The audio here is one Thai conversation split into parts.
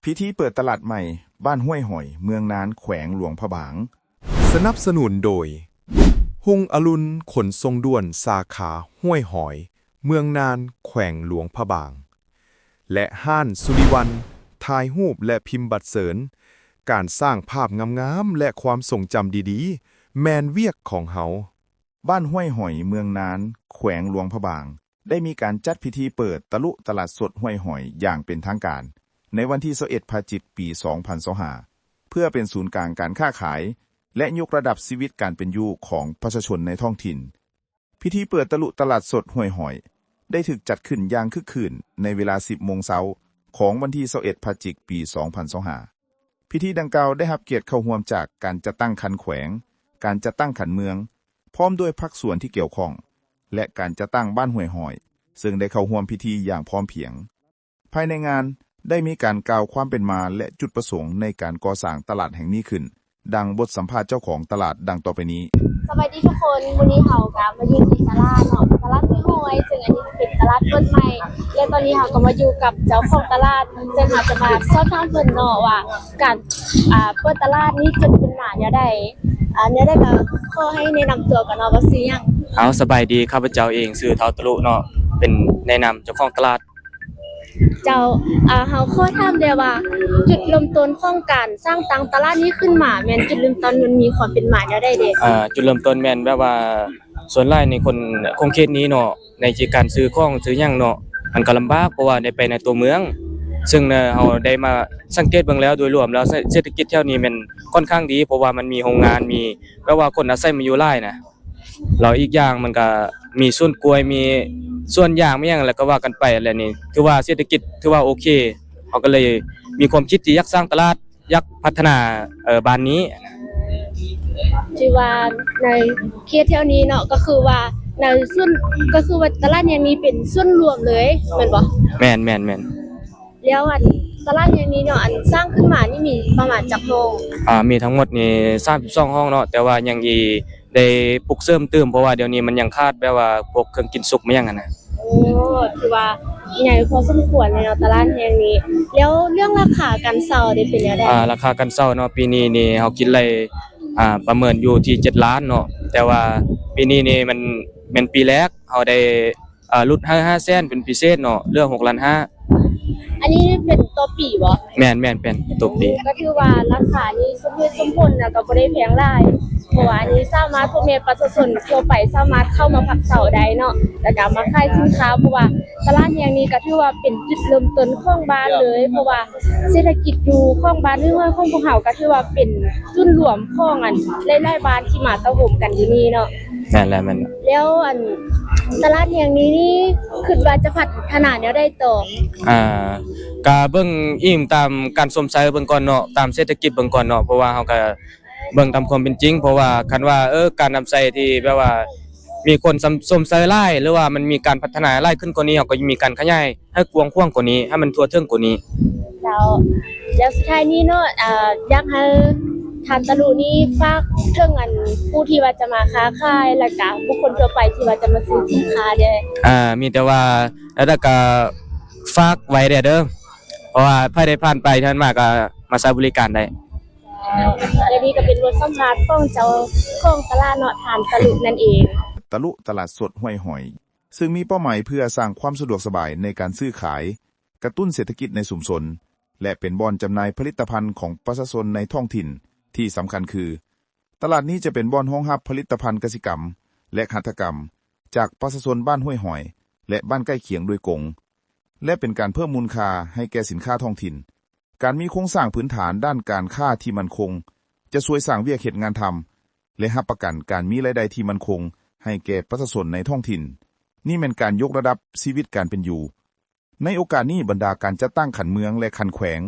พิธีเปิดตลาดใหม่บ้านห้วยหอยเมืองนานแขวงหลวงพระบางสนับสนุนโดยฮุงอรุณขนส่งด่วนสาขาห้วยหอย เมืองนานแขวงหลวงพระบาง และห้านสุริวันถ่ายรูปและพิมพ์บัตรเสริญ การสร้างภาพงามๆและความทรงจำดีๆ แมนเวียกของเฮาบ้านห้วยหอยเมืองนานแขวงหลวงพระบางได้มีการจัดพิธีเปิดตลาดสดห้วยหอยอย่างเป็นทางการในวันที่21 พฤศจิกายน ปี 2025 เพื่อเป็นศูนย์กลางการค้าขายและยกระดับชีวิตการเป็นอยู่ของประชาชนในท้องถิ่นพิธีเปิดตลาดสดห้วยหอยได้ถูกจัดขึ้นอย่างคึกคืนในเวลา 10 โมงเช้าของวันที่21 พฤศจิกายน ปี 2025 พิธีดังกล่าวได้รับเกียรติเข้าร่วมจากการจัดตั้งขันแขวงการจัดตั้งขันเมืองพร้อมด้วยภาคส่วนที่เกี่ยวข้องและการจัดตั้งบ้านห้วยหอยซึ่งได้เข้าร่วมพิธีอย่างพร้อมเพรียงภายในงานได้มีการกล่าวความเป็นมาและจุดประสงค์ในการก่อสร้างตลาดแห่งนี้ขึ้นดังบทสัมภาษณ์เจ้าของตลาดดังต่อไปนี้สวัสดีทุกคนวันนี้เราก็มาอยู่ที่ตลาดเนาะตลาดห้วยหอยซึ่งอันนี้เป็นตลาดเปิดใหม่และตอนนี้เราก็มาอยู่กับเจ้าของตลาดซึ่งเราจะมาสอบถามเพิ่นเนาะว่าการเปิดตลาดนี้จุดเป็นมาเนี่ยได้เนี่ยได้ก็ขอให้แนะนำตัวกันเนาะว่าชื่อหยังเอาสบายดีข้าพเจ้าเองชื่อเฒ่าตะลุเนาะเป็นแนะนำเจ้าของตลาดเจ้าเฮาขอถามได้ว่าจุดเริ่มต้นของการสร้างตั้งตลาดนี้ขึ้นมาแม่นจุดเริ่มต้นมันมีความเป็นมาเนี่ยได้เด้จุดเริ่มต้นแม่นแบบว่าส่วนหลายในคนคงเขตนี้เนาะในการซื้อของซื้อหยังเนาะมันก็ลำบากเพราะว่าได้ไปในตัวเมืองซึ่งเฮาได้มาสังเกตเบิ่งแล้วโดยรวมแล้วเศรษฐกิจแถวนี้มันค่อนข้างดีเพราะว่ามันมีโรงงานมีแปลว่าคนอาศัยมาอยู่หลายนะแล้วอีกอย่างมันก็มีสวนกล้วยมีส่วนอย่างไม่อย่างแล้วก็ว่ากันไปอะไรนี่ถือว่าเศรษฐกิจถือว่าโอเคเขาก็เลยมีความคิดที่อยากสร้างตลาดอยากพัฒนาบ้านนี้ที่ว่าในเขตแถวนี้เนาะก็คือว่าในส่วนก็คือว่าตลาดอย่างนี้เป็นส่วนรวมเลยแม่นบ่แม่นแล้วตลาดอย่างนี้เนาะสร้างขึ้นมานี่มีประมาณจักห้องมีทั้งหมดนี่32ห้องเนาะแต่ว่ายังอีได้ปลูกเสริมเติมเพราะว่าเดี๋ยวนี้มันยังขาดแบบว่าพวกเครื่องกินสุกไม่ยังนะโอ้ถือว่าใหญ่พอสมควรเลยเนาะตลาดแห่งนี้แล้วเรื่องราคาการเช่าได้เป็นจังได๋ราคาการเช่าเนาะปีนี้นี่เฮาคิดไล่ประเมินอยู่ที่7ล้านเนาะแต่ว่าปีนี้นี่มันเป็นปีแรกเฮาได้ลด5แสนเป็นพิเศษเนาะเหลือ6ล้าน5อันนี้เป็นต่อปีบ่แม่นเป็นต่อปีก็ถือว่าราคานี้สมเหตุสมผลแล้วก็บ่ได้แพงหลายเพราะว่าอันนี้สามารถพ่อแม่ประชาชนทั่วไปสามารถเข้ามาพักเสาได้เนาะแล้วก็มาขายสินค้าเพราะว่าตลาดแห่งนี้ก็ถือว่าเป็นจุดเริ่มต้นของบ้านเลยเพราะว่าเศรษฐกิจอยู่ของบ้านหรือว่าของพวกเฮาก็ถือว่าเป็นศูนย์รวมของหลายๆบ้านที่มาตะหมกันอยู่นี่เนาะแม่นแล้วตลาดแห่งนี้นี่คิดว่าจะพัฒนาแนวใดต่อก็เบิ่งอิงตามการสมไสเบิ่งก่อนเนาะตามเศรษฐกิจเบิ่งก่อนเนาะเพราะว่าเฮาก็เบิ่งตามความเป็นจริงเพราะว่าคันว่าการนำใช้ที่แบบว่ามีคนสมไสหลายหรือว่ามันมีการพัฒนาหลายขึ้นกว่านี้เฮาก็มีการขยายให้กว้างกว่านี้ให้มันทั่วถึงกว่านี้แล้วสุดท้ายนี้เนาะอยากให้ท่านตะลุนี่ฝากถึงผู้ที่ว่าจะมาค้าขายแล้วก็บุคคลทั่วไปที่ว่าจะมาซื้อสินค้าเด้มีแต่ว่าแล้วก็ฝากไว้เด้อเพราะว่าใครได้ผ่านไปท่านมาก็มาใช้บริการได้และนี่ก็เป็นรถสัมภาษณ์ของเจ้าของตลาดเนาะท่านตะลุนั่นเองตลาดสดห้วยหอยซึ่งมีเป้าหมายเพื่อสร้างความสะดวกสบายในการซื้อขายกระตุ้นเศรษฐกิจในชุมชนและเป็นบ่อนจำหน่ายผลิตภัณฑ์ของประชาชนในท้องถิ่นที่สำคัญคือตลาดนี้จะเป็นบ่อนรองรับผลิตภัณฑ์กสิกรรมและหัตถกรรมจากประชาชนบ้านห้วยหอยและบ้านใกล้เคียงโดยกงและเป็นการเพิ่มมูลค่าให้แก่สินค้าท้องถิ่นการมีโครงสร้างพื้นฐานด้านการค้าที่มั่นคงจะช่วยสร้างเวียกเฮ็ดงานทำและรับประกันการมีรายได้ที่มั่นคงให้แก่ประชาชนในท้องถิ่นนี่เป็นการยกระดับชีวิตการเป็นอยู่ในโอกาสนี้บรรดาการจัดตั้งขันเมืองและขันแขวง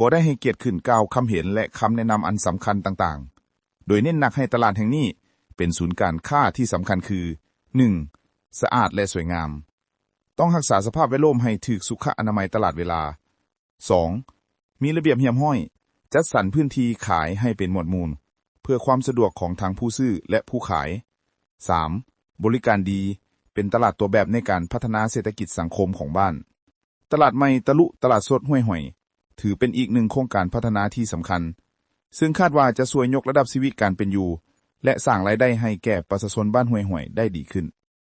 ก็ได้ให้เกียรติขึ้นกล่าวคำเห็นและคำแนะนำอันสำคัญต่างๆโดยเน้นหนักให้ตลาดแห่งนี้เป็นศูนย์การค้าที่สำคัญคือ 1. สะอาดและสวยงามต้องรักษาสภาพแวดล้อมให้ถูกสุขอนามัยตลอดเวลา 2. มีระเบียบเรียบร้อยจัดสรรพื้นที่ขายให้เป็นหมวดหมู่เพื่อความสะดวกของทางผู้ซื้อและผู้ขาย 3. บริการดีเป็นตลาดตัวแบบในการพัฒนาเศรษฐกิจสังคมของบ้านตลาดใหม่ตลาดสดห้วยหอย ถือเป็นอีกหนึ่งโครงการพัฒนาที่สำคัญ ซึ่งคาดว่าจะช่วยยกระดับชีวิตการเป็นอยู่ และสร้างรายได้ให้แก่ประชาชนบ้านห้วยหอยได้ดีขึ้น